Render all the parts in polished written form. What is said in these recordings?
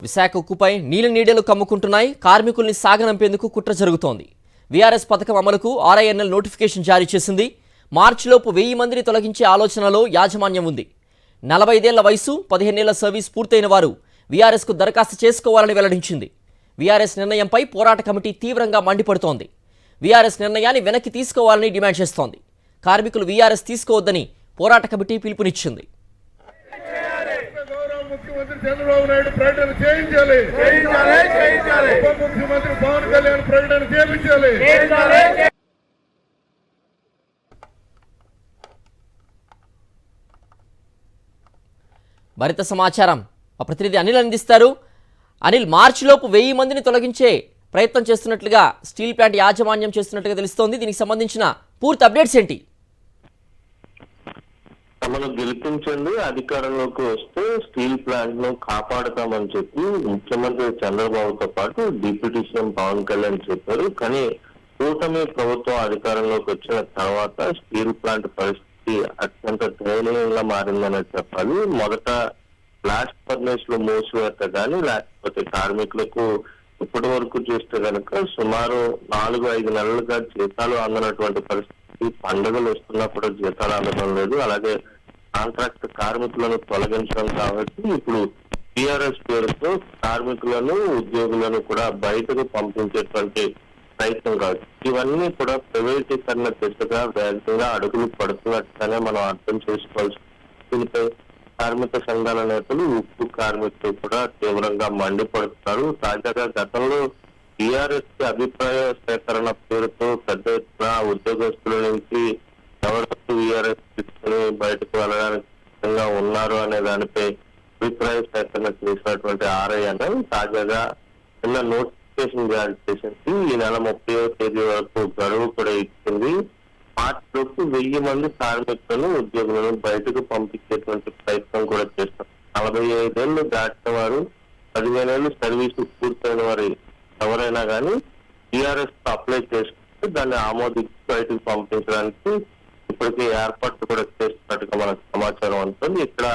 విశాఖ ఉక్కుపై నీడలు కమ్ముకుంటున్నాయి. కార్మికుల్ని సాగనంపేందుకు కుట్ర జరుగుతోంది. వీఆర్ఎస్ పథకం అమలుకు ఆర్ఐఎన్ఎల్ నోటిఫికేషన్ జారీ చేసింది. మార్చిలోపు 1000 మందిని తొలగించే ఆలోచనలో యాజమాన్యం ఉంది. 45 ఏళ్ల వయసు, 15 ఏళ్ల సర్వీస్ పూర్తయిన వారు వీఆర్ఎస్కు దరఖాస్తు చేసుకోవాలని వెల్లడించింది. వీఆర్ఎస్ నిర్ణయంపై పోరాట కమిటీ తీవ్రంగా మండిపడుతోంది. వీఆర్ఎస్ నిర్ణయాన్ని వెనక్కి తీసుకోవాలని డిమాండ్ చేస్తోంది. కార్మికులు వీఆర్ఎస్ తీసుకోవద్దని పోరాట కమిటీ పిలుపునిచ్చింది. ముఖ్యమంత్రి చంద్రబాబు నాయుడు ప్రకటన చేయించాలి. ఉప ముఖ్యమంత్రి పవన్ కళ్యాణ్ ప్రకటన చేయించాలి. మరింత సమాచారం మా ప్రతినిధి అనిల్ అందిస్తారు. అనిల్, మార్చిలోపు 1000 మందిని తొలగించే ప్రయత్నం చేస్తున్నట్లుగా స్టీల్ ప్లాంట్ యాజమాన్యం చేస్తున్నట్లుగా తెలుస్తోంది. దీనికి సంబంధించిన పూర్తి అప్డేట్స్ ఏంటి? తమను గెలిపించండి, అధికారంలోకి వస్తే స్టీల్ ప్లాంట్ ను కాపాడుతామని చెప్పి ముఖ్యమంత్రి చంద్రబాబుతో పాటు డిప్యూటీ సీఎం పవన్ కళ్యాణ్ చెప్పారు. కానీ కూటమి ప్రభుత్వం అధికారంలోకి వచ్చిన తర్వాత స్టీల్ ప్లాంట్ పరిస్థితి అత్యంత దయనీయంగా మారిందనే చెప్పాలి. మొదట బ్లాస్ట్ ఫర్నేస్ లో మూసివేత కానీ, లేకపోతే కార్మికులకు ఇప్పటి వరకు చూస్తే కనుక సుమారు 4-5 నెలలుగా జీతాలు అందనటువంటి పరిస్థితి. పండుగలు వస్తున్నా కూడా జీతాలు అందడం లేదు. అలాగే కాంట్రాక్ట్ కార్మికులను తొలగించడం కాబట్టి ఇప్పుడు టీఆర్ఎస్ పేరుతో కార్మికులను, ఉద్యోగులను కూడా బయటకు పంపించేటువంటి ప్రయత్నం కాదు. ఇవన్నీ కూడా ప్రైవేటీకరణ దిశగా వేగంగా అడుగులు పడుతున్నట్టుగానే మనం అర్థం చేసుకోవాల్సి. దీనిపై కార్మిక సంఘాల నేతలు, ఉక్కు కార్మికులు కూడా తీవ్రంగా మండిపడుతున్నారు. తాజాగా గతంలో టీఆర్ఎస్ కి అభిప్రాయ సేకరణ పేరుతో పెద్ద ఎత్తున ఉద్యోగస్తుల నుంచి ఎవరు వీఆర్ఎస్ తీసుకుని బయటకు వెళ్ళడానికి సిద్ధంగా ఉన్నారు అనే దానిపై అభిప్రాయ సేకరణ చేసినటువంటి ఆర్ఐఎన్ఎల్ తాజాగా నిన్న నోటిఫికేషన్ జారీ చేసింది. ఈ నెల 30వ తేదీ వరకు గడువు కూడా ఇచ్చింది. మార్చిలోపు 1000 మంది కార్మికులను, ఉద్యోగులను బయటకు పంపించేటువంటి ప్రయత్నం కూడా చేస్తారు. 45 ఏళ్లు దాటిన వారు, 15 ఏళ్లు సర్వీసు పూర్తయిన వారు ఎవరైనా కానీ టీఆర్ఎస్ అప్లై చేసుకుంటే దాన్ని ఆమోదించి బయటకు పంపించడానికి ఇప్పటికే ఏర్పాట్లు కూడా చేస్తున్నట్టుగా మనకు సమాచారం ఉంటుంది. ఇక్కడ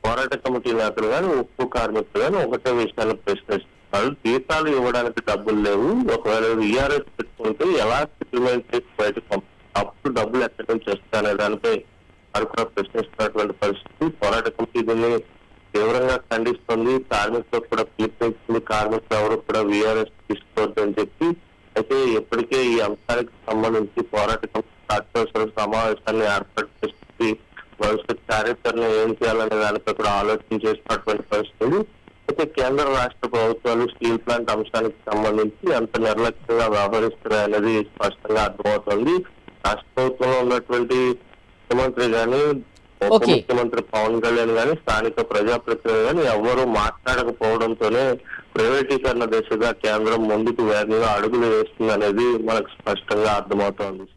పోరాట కమిటీ నేతలు కానీ, ఉక్కు కార్మికులు కానీ ఒకటే విషయాన్ని ప్రశ్నిస్తున్నారు. జీతాలు ఇవ్వడానికి డబ్బులు లేవు, ఒకవేళ వీఆర్ఎస్ పెట్టుకుంటే ఎలా సెటిల్మెంట్ చేసి బయటకు అప్పుడు డబ్బులు ఎక్కడి నుంచి వస్తాయనే దానిపై వారు కూడా ప్రశ్నిస్తున్నటువంటి పరిస్థితి. పోరాట కమిటీ దీన్ని తీవ్రంగా ఖండిస్తుంది. కార్మికులకు కూడా పిలుపునిచ్చింది. కార్మికులు ఎవరు కూడా వీఆర్ఎస్ తీసుకోవద్దని చెప్పి. అయితే ఇప్పటికే ఈ అంశానికి సంబంధించి పోరాట కమిటీ అత్యవసర సమావేశాన్ని ఏర్పాటు చేసి భవిష్యత్ కార్యాచరణ ఏం చేయాలనే దానిపై కూడా ఆలోచన చేసినటువంటి పరిస్థితి. అయితే కేంద్ర రాష్ట్ర ప్రభుత్వాలు స్టీల్ ప్లాంట్ అంశానికి సంబంధించి ఎంత నిర్లక్ష్యంగా వ్యవహరిస్తున్నాయనేది స్పష్టంగా అర్థమవుతుంది. రాష్ట్ర ప్రభుత్వంలో ఉన్నటువంటి ముఖ్యమంత్రి గాని, ఉప ముఖ్యమంత్రి పవన్ కళ్యాణ్ గాని, స్థానిక ప్రజాప్రతినిధులు గాని ఎవరు మాట్లాడకపోవడంతోనే ప్రైవేటీకరణ దిశగా కేంద్రం ముందుకు వేగంగా అడుగులు వేస్తుంది అనేది మనకు స్పష్టంగా అర్థమవుతోంది.